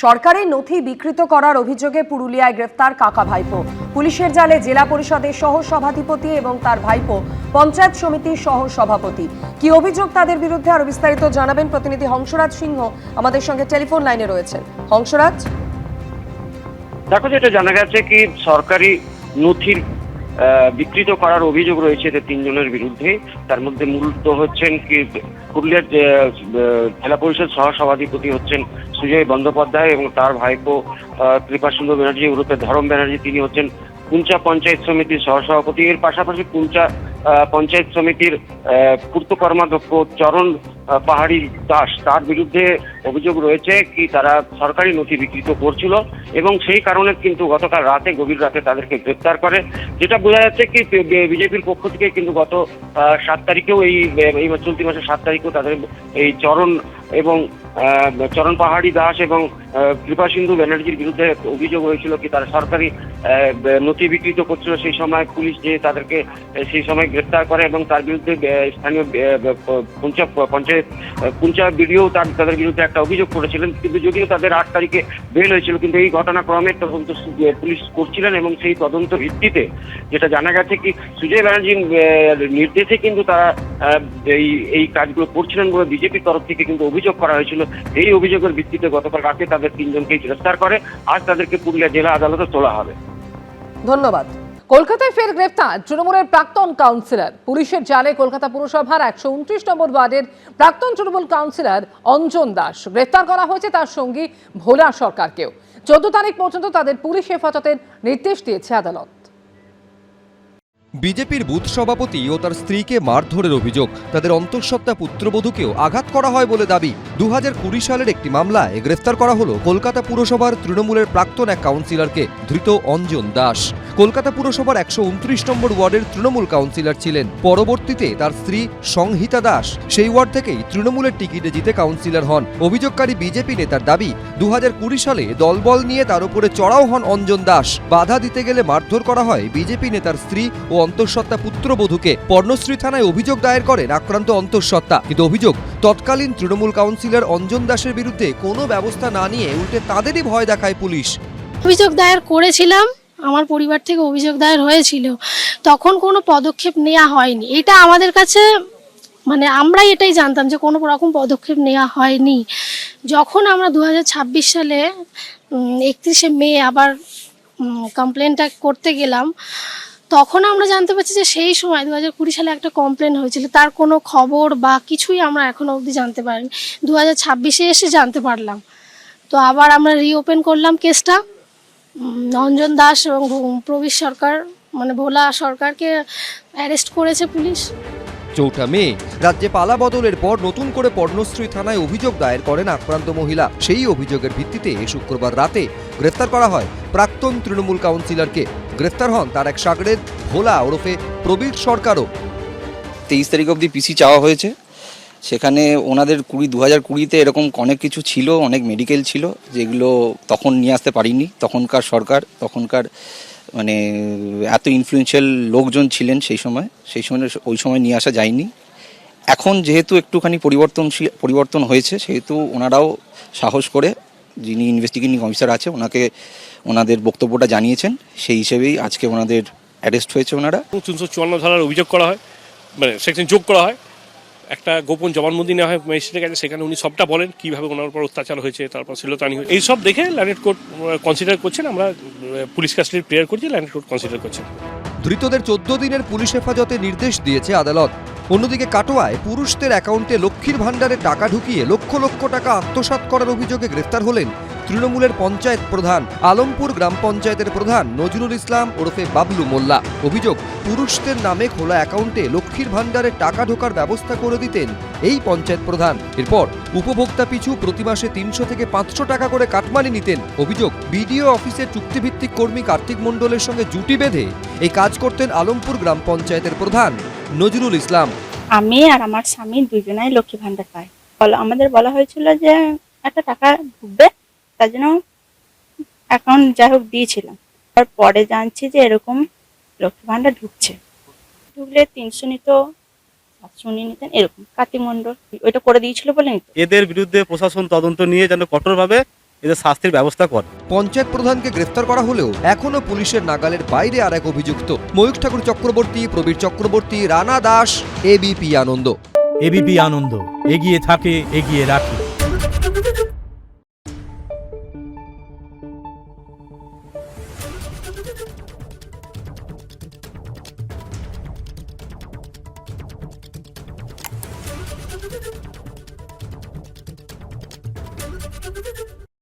সরকারি নথি বিকৃত করার অভিযোগে পুরুলিয়ায় গ্রেফতার কাকা ভাইপো। পুলিশের জালে জেলা পরিষদের সহ সভাধিপতি এবং তার ভাইপো পঞ্চায়েত সমিতির সহ সভাপতি। কি অভিযোগ তাদের বিরুদ্ধে আরো বিস্তারিত জানাবেন প্রতিনিধি হংসরাজ সিংহ আমাদের সঙ্গে টেলিফোন লাইনে রয়েছেন। হংসরাজ, দেখো, যেটা জানা গেছে কি সরকারি নথির বিকৃত করার অভিযোগ রয়েছে তিনজনের বিরুদ্ধে। তার মধ্যে মূলত হচ্ছেন কি পুরুলিয়ার জেলা পরিষদ সহ সভাধিপতি হচ্ছেন সুজয় বন্দ্যোপাধ্যায় এবং তার ভাইপো কৃপাসুন্দর ব্যানার্জি ওরফে ধরম ব্যানার্জি। তিনি হচ্ছেন পুঞ্চা পঞ্চায়েত সমিতির সহসভাপতি। এর পাশাপাশি পুঞ্চা পঞ্চায়েত সমিতির পূর্ত কর্মাধ্যক্ষ চরণ পাহাড়ি দাস, তার বিরুদ্ধে অভিযোগ রয়েছে কি তারা সরকারি নথি বিকৃত করছিল এবং সেই কারণে কিন্তু গতকাল রাতে গভীর রাতে তাদেরকে গ্রেপ্তার করে। যেটা বোঝা যাচ্ছে কি বিজেপির পক্ষ থেকে কিন্তু গত 7 তারিখেও এই চলতি মাসের 7 তারিখেও তাদের এই চরণ পাহাড়ি দাস এবং কৃপাসিন্ধু ব্যানার্জির বিরুদ্ধে অভিযোগ হয়েছিল কি তারা সরকারি নথি বিকৃত করছিল। সেই সময় পুলিশ যে তাদেরকে সেই সময় গ্রেপ্তার করে এবং তার বিরুদ্ধে স্থানীয় পুঞ্চা বিডিও তাদের বিরুদ্ধে একটা অভিযোগ করেছিলেন। কিন্তু যদিও তাদের 8 তারিখে বেল হয়েছিল, কিন্তু এই ঘটনাক্রমে তদন্ত পুলিশ করছিলেন এবং সেই তদন্ত ভিত্তিতে যেটা জানা গেছে কি সুজয় ব্যানার্জির নির্দেশে কিন্তু তারা এই কাজগুলো করছিলেন বলে বিজেপির তরফ থেকে কিন্তু অভিযোগ করা হয়েছিল। এই অভিযোগের ভিত্তিতে গতকাল রাতে তাদের 3 জনকে গ্রেফতার করে। আজ তাদেরকে পুরুলিয়া জেলা আদালতে তোলা হবে। ধন্যবাদ। কলকাতায় ফের গ্রেফতার তৃণমূলের প্রাক্তন কাউন্সিলর। পুলিশের জালে কলকাতা পুরসভার 129 নম্বর ওয়ার্ডের প্রাক্তন তৃণমূল কাউন্সিলর অঞ্জন দাস গ্রেফতার করা হয়েছে, তার সঙ্গী ভোলা সরকারকেও। 14 তারিখ পর্যন্ত তাদের পুলিশ হেফাজতের নির্দেশ দিয়েছে আদালত। বিজেপির বুথ সভাপতি ও তার স্ত্রীকে মারধরের অভিযোগ, তাদের অন্তঃসত্ত্বা পুত্রবধূকেও আঘাত করা হয় বলে দাবি। 2020 সালের একটি মামলায় গ্রেফতার করা হলো কলকাতা পুরসভার তৃণমূলের প্রাক্তন এক কাউন্সিলরকে। ধৃত অঞ্জন দাস কলকাতা পুরসভার 129 নম্বর ওয়ার্ডের তৃণমূল কাউন্সিলর ছিলেন। পরবর্তীতে তার স্ত্রী সংহিতা দাস সেই ওয়ার্ড থেকেই তৃণমূলের টিকিটে জিতে কাউন্সিলর হন। অভিযোগকারী বিজেপি নেতার দাবি 2020 সালে দলবল নিয়ে তার উপরে চড়াও হন অঞ্জন দাস। বাধা দিতে গেলে মারধর করা হয় বিজেপি নেতার স্ত্রী ও অন্তঃসত্ত্বা পুত্রবধূকে। পর্ণশ্রী থানায় অভিযোগ দায়ের করেন আক্রান্ত অন্তঃসত্ত্বা, কিন্তু অভিযোগ তৎকালীন তৃণমূল কাউন্সিলর অঞ্জন দাসের বিরুদ্ধে কোনো ব্যবস্থা না নিয়ে উল্টে তাদেরই ভয় দেখায় পুলিশ। অভিযোগ দায়ের করেছিলাম, আমার পরিবার থেকে অভিযোগ দায়ের হয়েছিল, তখন কোনো পদক্ষেপ নেওয়া হয়নি। এটা আমাদের কাছে আমরাই এটাই জানতাম যে কোনো রকম পদক্ষেপ নেওয়া হয়নি। যখন আমরা 2026 সালে 31শে মে আবার কমপ্লেনটা করতে গেলাম, তখন আমরা জানতে পারছি যে সেই সময় 2020 সালে একটা কমপ্লেন হয়েছিল, তার কোনো খবর বা কিছুই আমরা এখনো অবধি জানতে পারিনি। 2026-এ এসে জানতে পারলাম। তো আবার আমরা রিওপেন করলাম কেসটা। অঞ্জন দাস এবং প্রবীর সরকার ভোলা সরকারকে অ্যারেস্ট করেছে পুলিশ। 4 মে রাজ্যে পালা বদলের পর নতুন করে পর্ণশ্রী থানায় অভিযোগ দায়ের করেন আক্রান্ত মহিলা। সেই অভিযোগের ভিত্তিতে শুক্রবার রাতে গ্রেফতার করা হয় প্রাক্তন তৃণমূল কাউন্সিলরকে। গ্রেফতার হন তার এক শাগরেদ ভোলা ওরফে প্রবীর সরকারও। 23 তারিখ অবধি পিসি চাওয়া হয়েছে। সেখানে ওনাদের 2020-তে এরকম অনেক কিছু ছিল, অনেক মেডিকেল ছিল যেগুলো তখন নিয়ে আসতে পারিনি। তখনকার সরকার, তখনকার এত ইনফ্লুয়েন্সিয়াল লোকজন ছিলেন ওই সময় নিয়ে আসা যায়নি। এখন যেহেতু একটুখানি পরিবর্তন হয়েছে, সেহেতু ওনারাও সাহস করে, যিনি ইনভেস্টিগেটিং অফিসার আছে ওনাকে ওনাদের বক্তব্যটা জানিয়েছেন। সেই হিসেবেই আজকে ওনাদের অ্যারেস্ট হয়েছে। ওনারা 354 ধারার অভিযোগ করা হয়, সেকশন যোগ করা হয়। একটা গোপন জবানবন্দি নেওয়া হয় ম্যাজিস্ট্রেটের কাছে, সেখানে উনি সবটা বলেন কীভাবে ওনার উপর অত্যাচার হয়েছে, তারপর শ্লীলতাহানি হয়েছে। এই সব দেখে ল্যান্ডেড কোর্ট কনসিডার করছেন। আমরা পুলিশ কাস্টাডির প্রেয়ার করছি, ল্যান্ডেড কোর্ট কনসিডার করছেন। ধৃতদের 14 দিনের পুলিশ হেফাজতে নির্দেশ দিয়েছে আদালত। অন্যদিকে কাটোয়ায় পুরুষদের অ্যাকাউন্টে লক্ষ্মীর ভাণ্ডারে টাকা ঢুকিয়ে লক্ষ লক্ষ টাকা আত্মসাৎ করার অভিযোগে গ্রেফতার হলেন তৃণমূলের পঞ্চায়েত প্রধান, আলমপুর গ্রাম পঞ্চায়েতের প্রধান নজরুল ইসলাম ওরফে বাবলু মোল্লা। অভিযোগ পুরুষদের নামে খোলা অ্যাকাউন্টে লক্ষ্মীর ভাণ্ডারে টাকা ঢোকার ব্যবস্থা করে দিতেন এই পঞ্চায়েত প্রধান। এরপর উপভোক্তা পিছু প্রতি মাসে 300 থেকে 500 টাকা করে কাটমানি নিতেন। অভিযোগ বিডিও অফিসের চুক্তিভিত্তিক কর্মী কার্তিক মণ্ডলের সঙ্গে জুটি বেঁধে এই কাজ করতেন আলমপুর গ্রাম পঞ্চায়েতের প্রধান নজরুল ইসলাম। আমি আর আমার স্বামী দুজনাই লক্ষ্মী ভাণ্ডার পাই। আমাদের বলা হয়েছিল যে একটা টাকা ঢুকবে, তার জন্য অ্যাকাউন্ট যাই হোক দিয়েছিলাম। পরে জানছি যে এরকম লক্ষ্মী ভাণ্ডার ঢুকলে 300 নিত, 700 নিতেন, এরকম কার্তিক মণ্ডল ওইটা করে দিয়েছিল বলে নিত। এদের বিরুদ্ধে প্রশাসন তদন্ত নিয়ে যেন কঠোরভাবে এদের শাস্তির ব্যবস্থা করে। পঞ্চায়েত প্রধানকে গ্রেফতার করা হলেও এখনো পুলিশের নাগালের বাইরে আর এক অভিযুক্ত। ময়ূখ ঠাকুর চক্রবর্তী, প্রবীর চক্রবর্তী, রানা দাস, এবিপি আনন্দ। এবিপি আনন্দ, এগিয়ে থাকে, এগিয়ে রাখে।